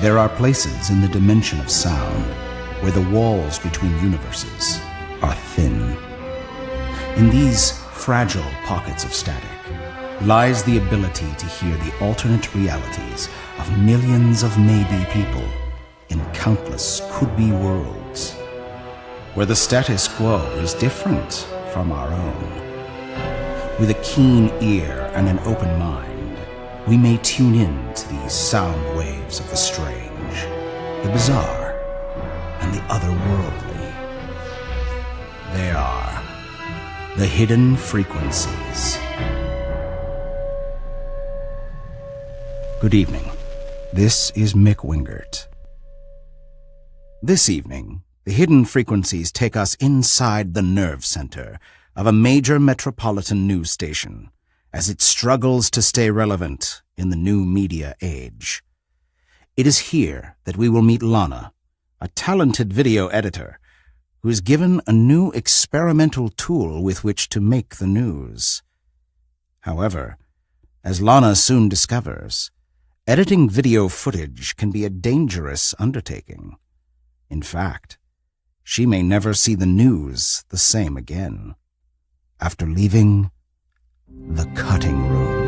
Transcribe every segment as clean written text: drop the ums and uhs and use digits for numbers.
There are places in the dimension of sound where the walls between universes are thin. In these fragile pockets of static lies the ability to hear the alternate realities of millions of maybe people in countless could-be worlds, where the status quo is different from our own. With a keen ear and an open mind, we may tune in to these sound waves of the strange, the bizarre, and the otherworldly. They are the hidden frequencies. Good evening. This is Mick Wingert. This evening, the hidden frequencies take us inside the nerve center of a major metropolitan news station as it struggles to stay relevant in the new media age. It is here that we will meet Lana, a talented video editor who is given a new experimental tool with which to make the news. However, as Lana soon discovers, editing video footage can be a dangerous undertaking. In fact, she may never see the news the same again after leaving the cutting room.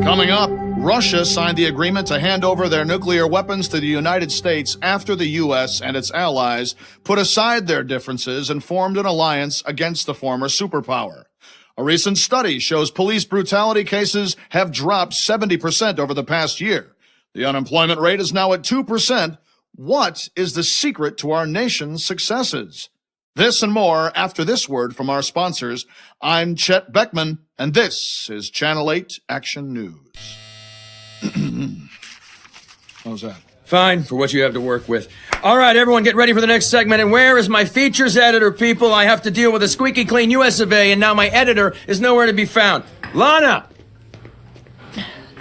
Coming up, Russia signed the agreement to hand over their nuclear weapons to the United States after the U.S. and its allies put aside their differences and formed an alliance against the former superpower. A recent study shows police brutality cases have dropped 70% over the past year. The unemployment rate is now at 2%. What is the secret to our nation's successes? This and more after this word from our sponsors. I'm Chet Beckman, and this is Channel 8 Action News. How's that? Fine, for what you have to work with. All right, everyone get ready for the next segment. And where is my features editor, people? I have to deal with a squeaky clean US of A, and now my editor is nowhere to be found. Lana!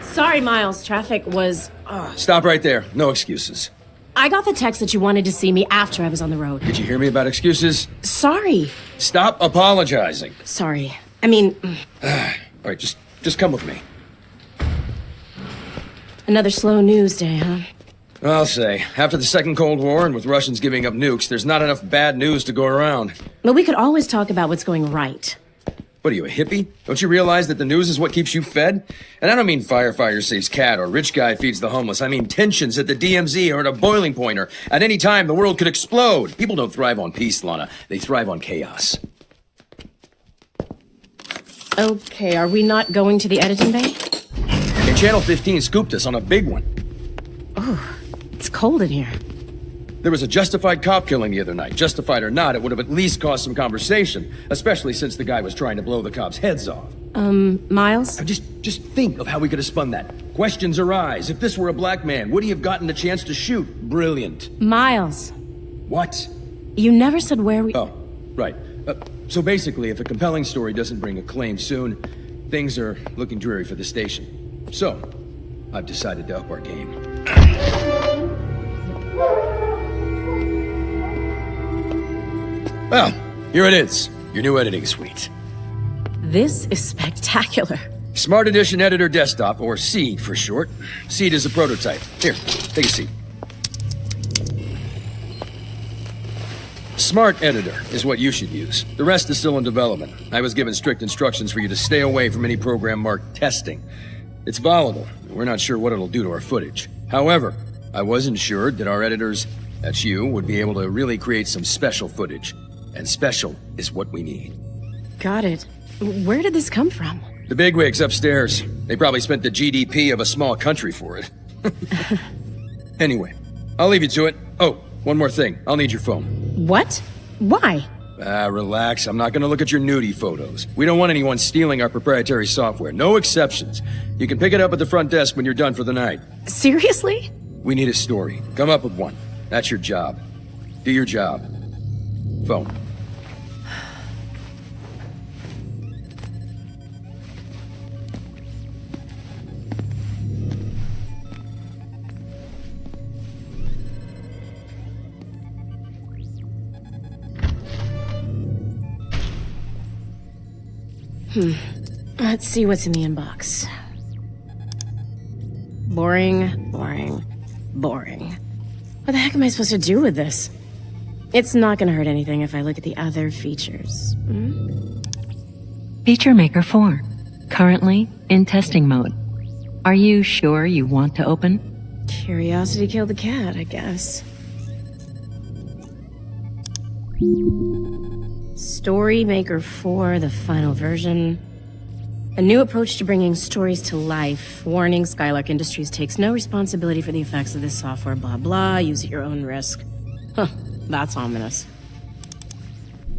Sorry, Miles. Traffic was... Stop right there. No excuses. I got the text that you wanted to see me after I was on the road. Did you hear me about excuses? Sorry. Stop apologizing. Sorry. I mean... All right, just come with me. Another slow news day, huh? I'll say. After the Second Cold War and with Russians giving up nukes, there's not enough bad news to go around. But we could always talk about what's going right. What are you, a hippie? Don't you realize that the news is what keeps you fed? And I don't mean firefighter saves cat or rich guy feeds the homeless. I mean tensions at the DMZ are at a boiling point, or at any time the world could explode. People don't thrive on peace, Lana. They thrive on chaos. Okay, are we not going to the editing bay? And Channel 15 scooped us on a big one. Oh, it's cold in here. There was a justified cop killing the other night. Justified or not, it would have at least caused some conversation, especially since the guy was trying to blow the cops' heads off. Miles? Just think of how we could have spun that. Questions arise. If this were a black man, would he have gotten the chance to shoot? Brilliant. Miles. What? You never said where we... Oh, right. So basically, if a compelling story doesn't bring acclaim soon, things are looking dreary for the station. So, I've decided to up our game. Well, here it is. Your new editing suite. This is spectacular. Smart Edition Editor Desktop, or S.E.E.D for short. S.E.E.D is a prototype. Here, take a seat. Smart Editor is what you should use. The rest is still in development. I was given strict instructions for you to stay away from any program marked testing. It's volatile. We're not sure what it'll do to our footage. However, I was assured that our editors, that's you, would be able to really create some special footage. And special is what we need. Got it. Where did this come from? The bigwigs upstairs. They probably spent the GDP of a small country for it. Anyway, I'll leave you to it. Oh, one more thing. I'll need your phone. What? Why? Relax. I'm not gonna look at your nudie photos. We don't want anyone stealing our proprietary software. No exceptions. You can pick it up at the front desk when you're done for the night. Seriously? We need a story. Come up with one. That's your job. Do your job. Phone. Let's see what's in the inbox. Boring, boring, boring. What the heck am I supposed to do with this? It's not gonna hurt anything if I look at the other features. Feature Maker 4. Currently in testing mode. Are you sure you want to open? Curiosity killed the cat, I guess. Story Maker 4, the final version. A new approach to bringing stories to life. Warning, Skylark Industries takes no responsibility for the effects of this software, blah blah. Use at your own risk. Huh, that's ominous.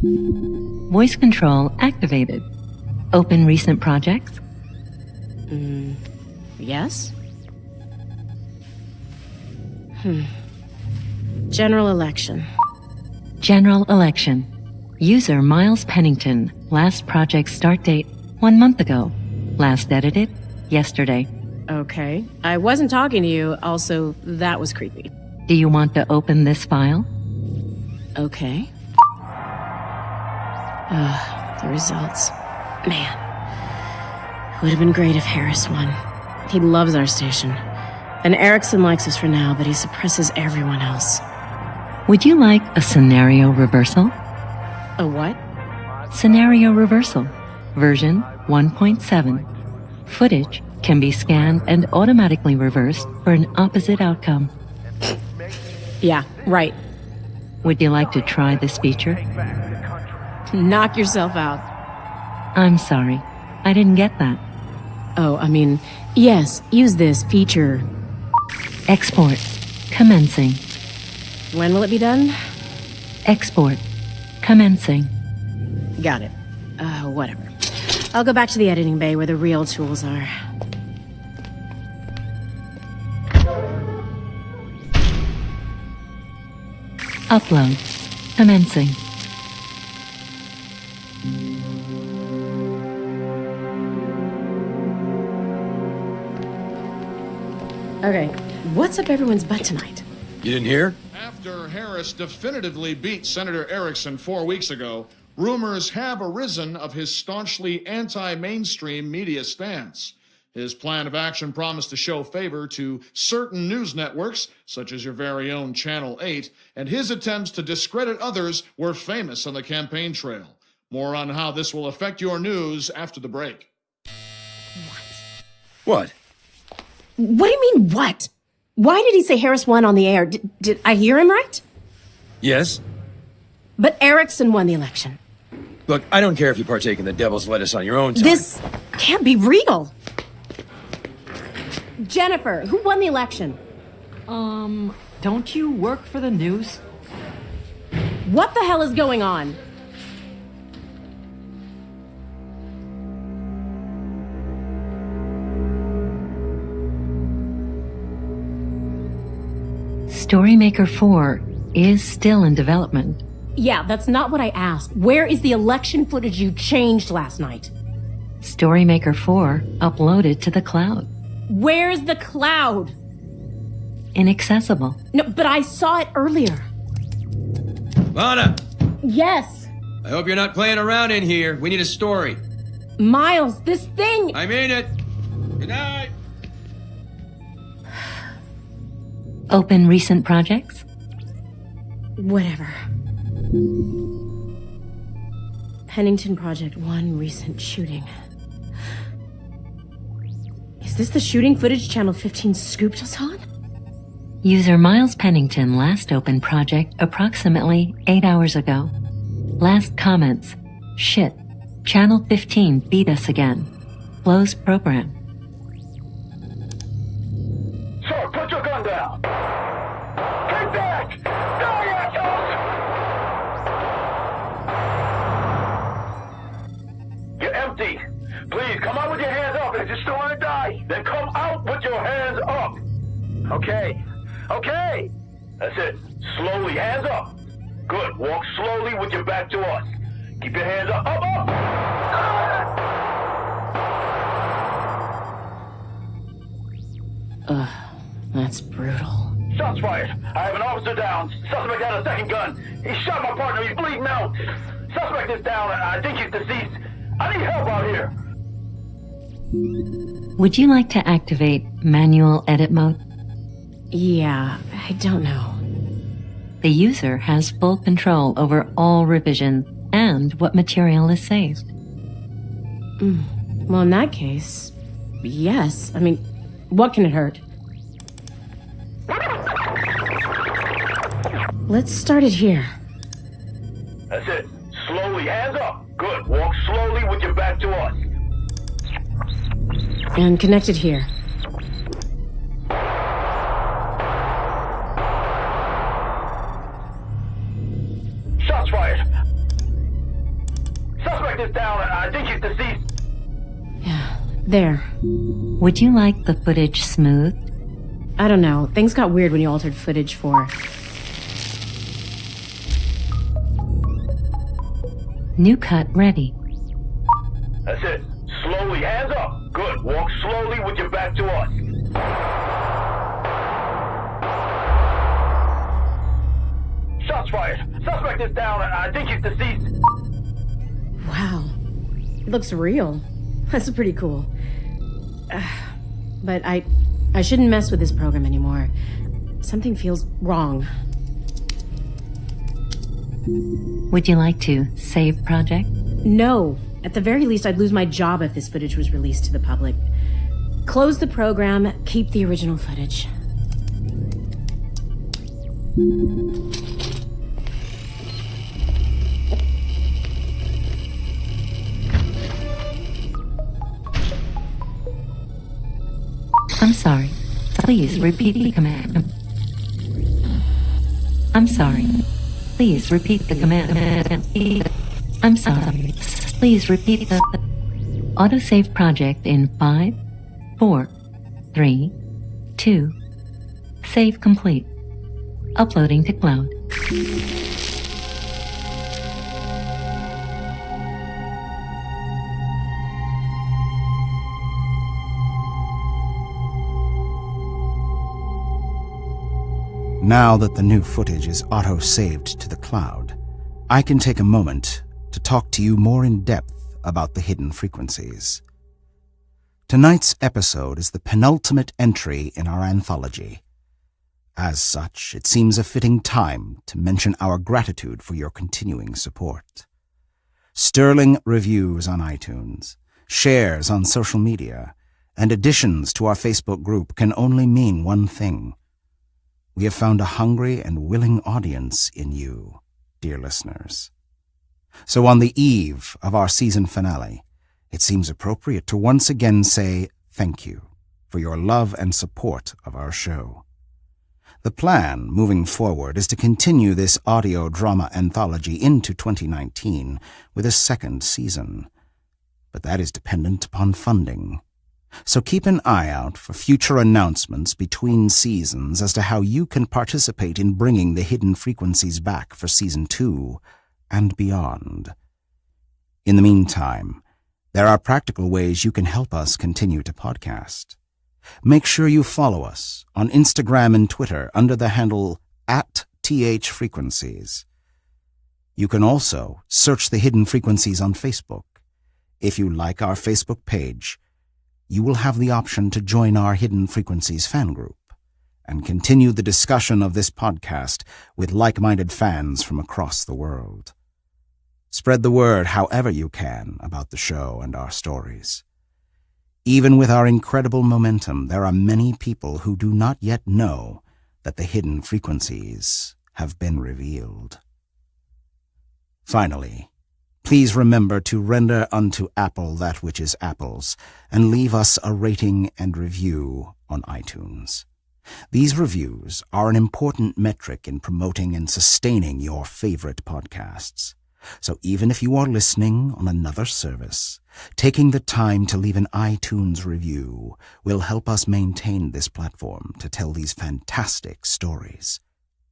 Voice control activated. Open recent projects? Yes? General election. General election. User Miles Pennington. Last project start date 1 month ago. Last edited yesterday. Okay. I wasn't talking to you. Also, that was creepy. Do you want to open this file? Okay. The results. Man. It would have been great if Harris won. He loves our station. And Erickson likes us for now, but he suppresses everyone else. Would you like a scenario reversal? A what? Scenario reversal. Version 1.7. Footage can be scanned and automatically reversed for an opposite outcome. Yeah, right. Would you like to try this feature? Knock yourself out. I'm sorry. I didn't get that. Oh, I mean, yes, use this feature. Export. Commencing. When will it be done? Export. Commencing. Got it. Whatever. I'll go back to the editing bay where the real tools are. Upload. Commencing. Okay, what's up everyone's butt tonight? You didn't hear? After Harris definitively beat Senator Erickson 4 weeks ago, rumors have arisen of his staunchly anti-mainstream media stance. His plan of action promised to show favor to certain news networks, such as your very own Channel 8, and his attempts to discredit others were famous on the campaign trail. More on how this will affect your news after the break. What? What do you mean, what? Why did he say Harris won on the air? Did I hear him right? Yes? But Erickson won the election. Look, I don't care if you partake in the devil's lettuce on your own time. This can't be real. Jennifer, who won the election? Don't you work for the news? What the hell is going on? Storymaker 4 is still in development. Yeah, that's not what I asked. Where is the election footage you changed last night? Storymaker 4 uploaded to the cloud. Where's the cloud? Inaccessible. No, but I saw it earlier. Lana! Yes. I hope you're not playing around in here. We need a story. Miles, this thing... I mean it. Good night. Open recent projects? Whatever. Pennington Project 1 recent shooting. Is this the shooting footage Channel 15 scooped us on? User Miles Pennington last opened project approximately 8 hours ago. Last comments. Shit. Channel 15 beat us again. Close program. Sir, put your gun down! Take that! Die, assholes! You're empty. Please, come out with your hands up. If you still want to die, then come out with your hands up. Okay. Okay. That's it. Slowly, hands up. Good. Walk slowly with your back to us. Keep your hands up. Up, up! That's brutal. Shots fired. I have an officer down. Suspect had a second gun. He shot my partner. He's bleeding out. Suspect is down. I think he's deceased. I need help out here. Would you like to activate manual edit mode? Yeah, I don't know. The user has full control over all revisions and what material is saved. Well, in that case, yes. I mean, what can it hurt? Let's start it here. That's it. Slowly, hands up. Good. Walk slowly with your back to us. And connect it here. Shots fired. Suspect is down. I think he's deceased. Yeah, there. Would you like the footage smoothed? I don't know. Things got weird when you altered footage for... New cut ready. That's it. Slowly, hands up. Good. Walk slowly with your back to us. Shots fired. Suspect is down. I think he's deceased. Wow. It looks real. That's pretty cool. But I shouldn't mess with this program anymore. Something feels wrong. Would you like to save project? No. At the very least, I'd lose my job if this footage was released to the public. Close the program, keep the original footage. I'm sorry. Please repeat the command. I'm sorry. Please repeat the command. I'm sorry. Please repeat the... Autosave project in 5, 4, 3, 2. Save complete. Uploading to cloud. Now that the new footage is auto-saved to the cloud, I can take a moment to talk to you more in depth about the hidden frequencies. Tonight's episode is the penultimate entry in our anthology. As such, it seems a fitting time to mention our gratitude for your continuing support. Sterling reviews on iTunes, shares on social media, and additions to our Facebook group can only mean one thing. We have found a hungry and willing audience in you, dear listeners. So on the eve of our season finale, it seems appropriate to once again say thank you for your love and support of our show. The plan moving forward is to continue this audio drama anthology into 2019 with a second season, but that is dependent upon funding. So keep an eye out for future announcements between seasons as to how you can participate in bringing the hidden frequencies back for Season 2 and beyond. In the meantime, there are practical ways you can help us continue to podcast. Make sure you follow us on Instagram and Twitter under the handle @THFrequencies. You can also search the Hidden Frequencies on Facebook. If you like our Facebook page, you will have the option to join our Hidden Frequencies fan group and continue the discussion of this podcast with like-minded fans from across the world. Spread the word however you can about the show and our stories. Even with our incredible momentum, there are many people who do not yet know that the Hidden Frequencies have been revealed. Finally, please remember to render unto Apple that which is Apple's, and leave us a rating and review on iTunes. These reviews are an important metric in promoting and sustaining your favorite podcasts. So even if you are listening on another service, taking the time to leave an iTunes review will help us maintain this platform to tell these fantastic stories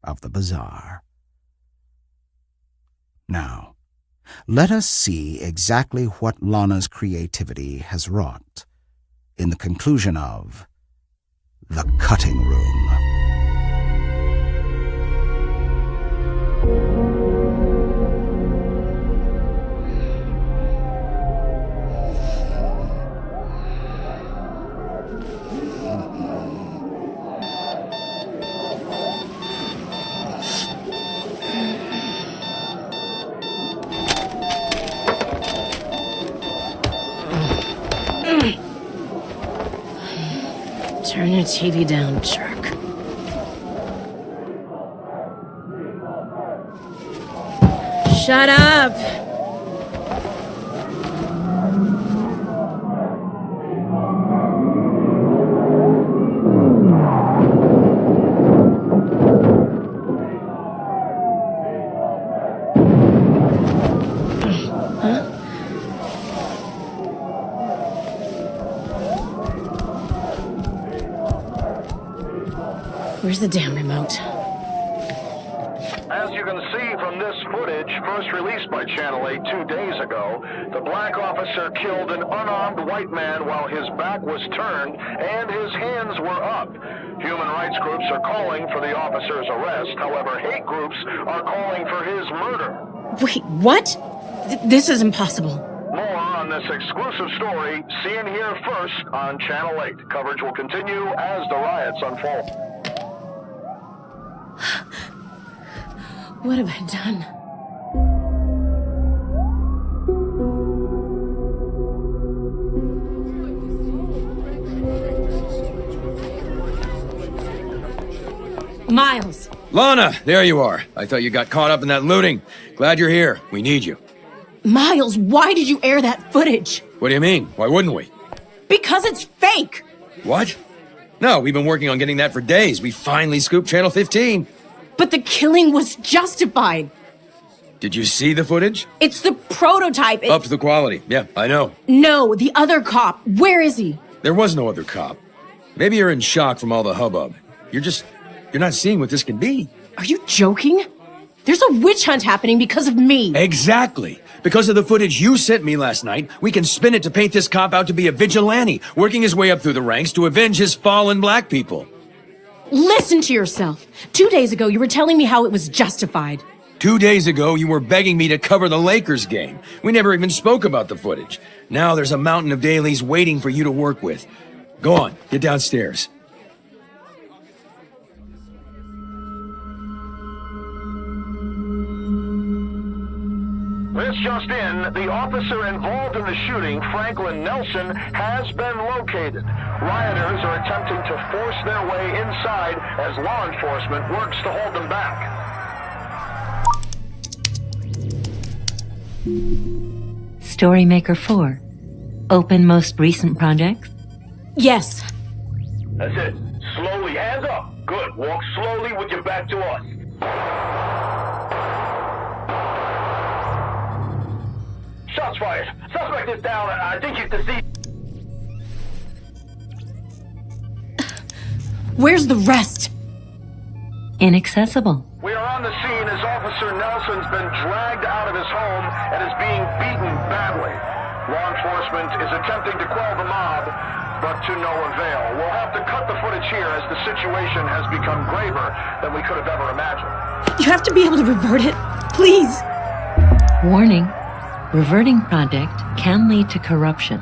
of the bizarre. Now, let us see exactly what Lana's creativity has wrought in the conclusion of The Cutting Room. Turn your TV down, jerk. Shut up! Where's the damn remote? As you can see from this footage, first released by Channel 8 2 days ago, the black officer killed an unarmed white man while his back was turned and his hands were up. Human rights groups are calling for the officer's arrest. However, hate groups are calling for his murder. Wait, what? This is impossible. More on this exclusive story, see and hear first on Channel 8. Coverage will continue as the riots unfold. What have I done? Miles! Lana, there you are. I thought you got caught up in that looting. Glad you're here. We need you. Miles, why did you air that footage? What do you mean? Why wouldn't we? Because it's fake! What? No, we've been working on getting that for days. We finally scooped Channel 15. But the killing was justified. Did you see the footage? It's the prototype. Up to the quality. Yeah, I know. No, the other cop. Where is he? There was no other cop. Maybe you're in shock from all the hubbub. You're not seeing what this can be. Are you joking? There's a witch hunt happening because of me. Exactly. Because of the footage you sent me last night, we can spin it to paint this cop out to be a vigilante, working his way up through the ranks to avenge his fallen black people. Listen to yourself. 2 days ago, you were telling me how it was justified. 2 days ago, you were begging me to cover the Lakers game. We never even spoke about the footage. Now there's a mountain of dailies waiting for you to work with. Go on, get downstairs. This just in, the officer involved in the shooting, Franklin Nelson, has been located. Rioters are attempting to force their way inside as law enforcement works to hold them back. Storymaker 4. Open most recent projects? Yes. That's it. Slowly, hands up. Good. Walk slowly with your back to us. Shots fired. Suspect is down. I think he's deceased. Where's the rest? Inaccessible. We are on the scene as Officer Nelson's been dragged out of his home and is being beaten badly. Law enforcement is attempting to quell the mob, but to no avail. We'll have to cut the footage here as the situation has become graver than we could have ever imagined. You have to be able to revert it. Please. Warning. Reverting project can lead to corruption.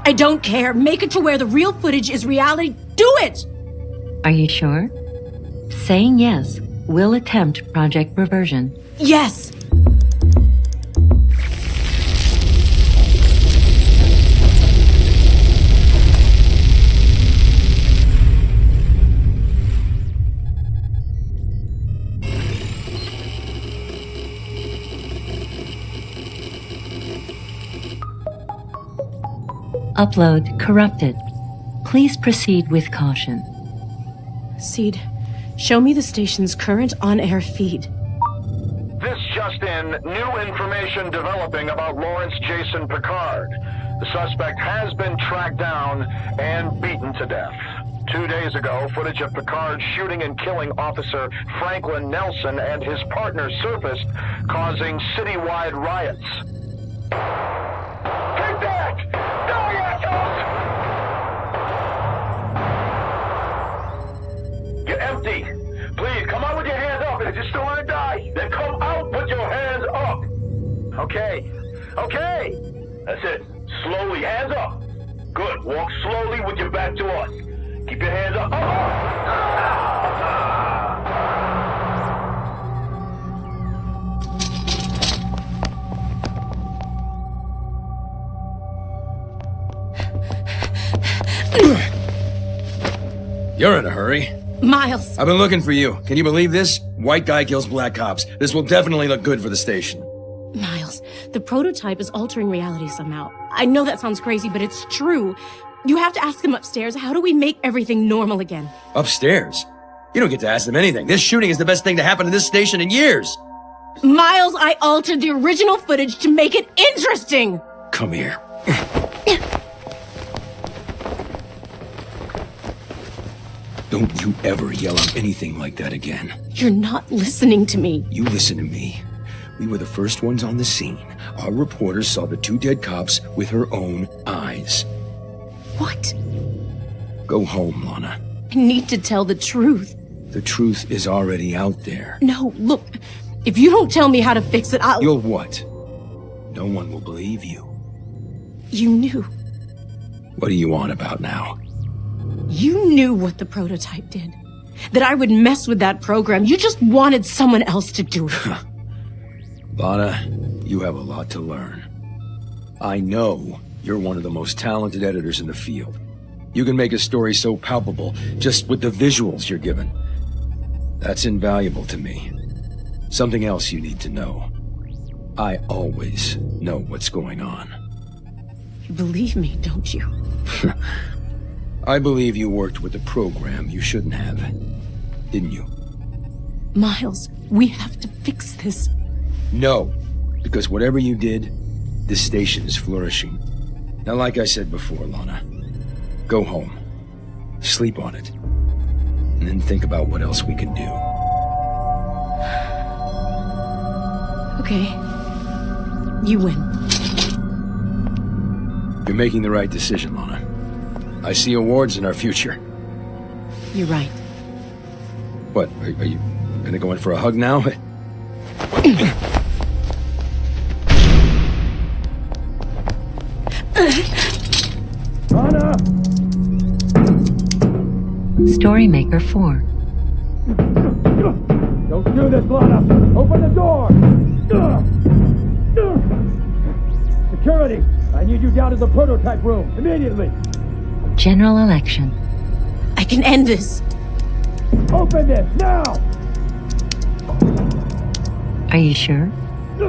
I don't care. Make it to where the real footage is reality. Do it! Are you sure? Saying yes will attempt project reversion. Yes! Upload corrupted. Please proceed with caution. S.E.E.D, show me the station's current on-air feed. This just in, new information developing about Lawrence Jason Picard. The suspect has been tracked down and beaten to death. 2 days ago, footage of Picard shooting and killing Officer Franklin Nelson and his partner surfaced, causing citywide riots. Take that! Die, assholes! You're empty. Please, come out with your hands up. If you still want to die, then come out with your hands up. Okay. Okay. That's it. Slowly, hands up. Good. Walk slowly with your back to us. Keep your hands up. You're in a hurry. Miles! I've been looking for you. Can you believe this? White guy kills black cops. This will definitely look good for the station. Miles, the prototype is altering reality somehow. I know that sounds crazy, but it's true. You have to ask them upstairs, how do we make everything normal again? Upstairs? You don't get to ask them anything. This shooting is the best thing to happen to this station in years. Miles, I altered the original footage to make it interesting! Come here. Don't you ever yell out anything like that again. You're not listening to me. You listen to me. We were the first ones on the scene. Our reporters saw the 2 dead cops with her own eyes. What? Go home, Lana. I need to tell the truth. The truth is already out there. No, look. If you don't tell me how to fix it, I'll... You'll what? No one will believe you. You knew. What are you on about now? You knew what the prototype did. That I would mess with that program. You just wanted someone else to do it. Lana, you have a lot to learn. I know you're one of the most talented editors in the field. You can make a story so palpable just with the visuals you're given. That's invaluable to me. Something else you need to know. I always know what's going on. You believe me, don't you? I believe you worked with a program you shouldn't have. Didn't you? Miles, we have to fix this. No, because whatever you did, this station is flourishing. Now, like I said before, Lana, go home, sleep on it, and then think about what else we can do. Okay. You win. You're making the right decision, Lana. I see awards in our future. You're right. What, are you gonna go in for a hug now? Lana! Storymaker 4. Don't do this, Lana! Open the door! Security! I need you down to the prototype room, immediately! General election. I can end this. Open this, now! Are you sure?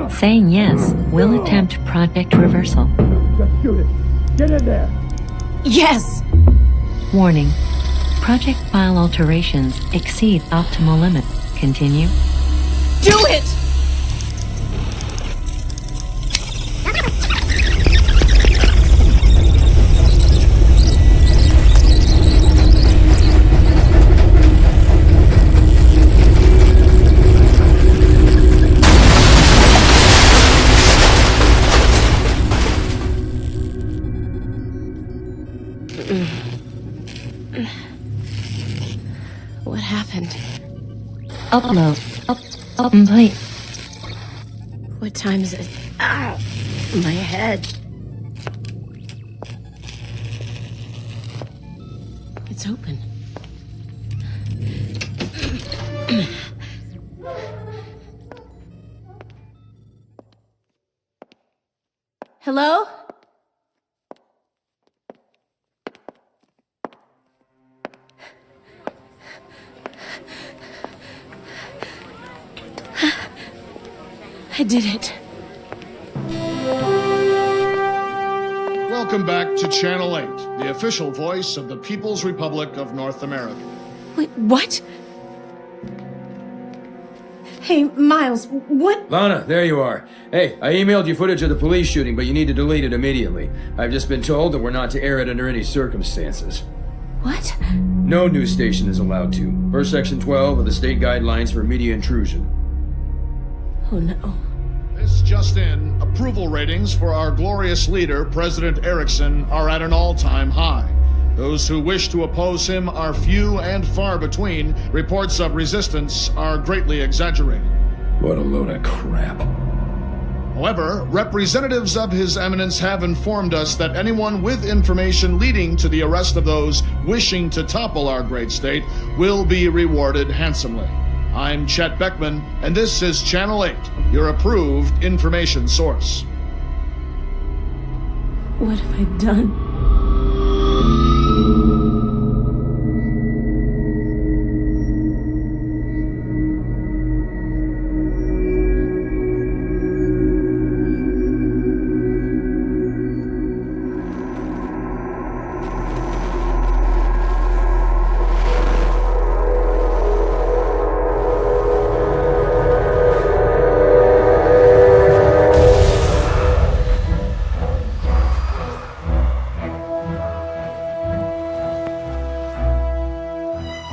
Saying yes will attempt project reversal. Just shoot it. Get in there! Yes! Warning. Project file alterations exceed optimal limit. Continue. Do it! What happened? Upload. Complete. What time is it? Ow! My head. It's open. Hello? I did it. Welcome back to Channel 8, the official voice of the People's Republic of North America. Wait, what? Hey, Miles, what? Lana, there you are. Hey, I emailed you footage of the police shooting, but you need to delete it immediately. I've just been told that we're not to air it under any circumstances. What? No news station is allowed to. Per Section 12 of the state guidelines for media intrusion. Oh, no. This just in, approval ratings for our glorious leader, President Erickson, are at an all-time high. Those who wish to oppose him are few and far between. Reports of resistance are greatly exaggerated. What a load of crap. However, representatives of His Eminence have informed us that anyone with information leading to the arrest of those wishing to topple our great state will be rewarded handsomely. I'm Chet Beckman, and this is Channel 8, your approved information source. What have I done?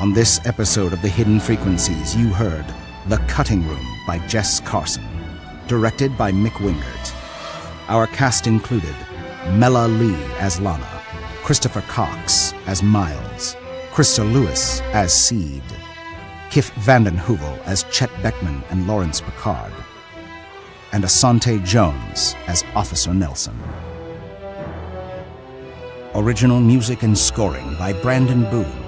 On this episode of The Hidden Frequencies, you heard The Cutting Room by Jess Carson, directed by Mick Wingert. Our cast included Mela Lee as Lana, Christopher Cox as Miles, Christa Lewis as S.E.E.D, Kiff VandenHeuvel as Chet Beckman and Lawrence Picard, and Asante Jones as Officer Nelson. Original music and scoring by Brandon Boone.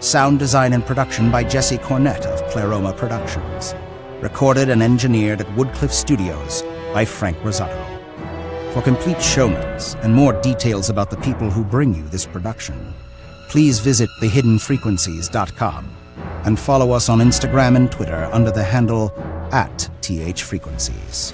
Sound design and production by Jesse Cornett of Pleroma Productions. Recorded and engineered at Woodcliff Studios by Frank Rosato. For complete show notes and more details about the people who bring you this production, please visit thehiddenfrequencies.com and follow us on Instagram and Twitter under the handle @THFrequencies.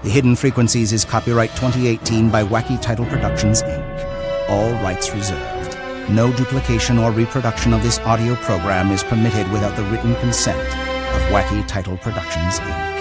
The Hidden Frequencies is copyright 2018 by Wacky Title Productions, Inc. All rights reserved. No duplication or reproduction of this audio program is permitted without the written consent of Wacky Title Productions, Inc.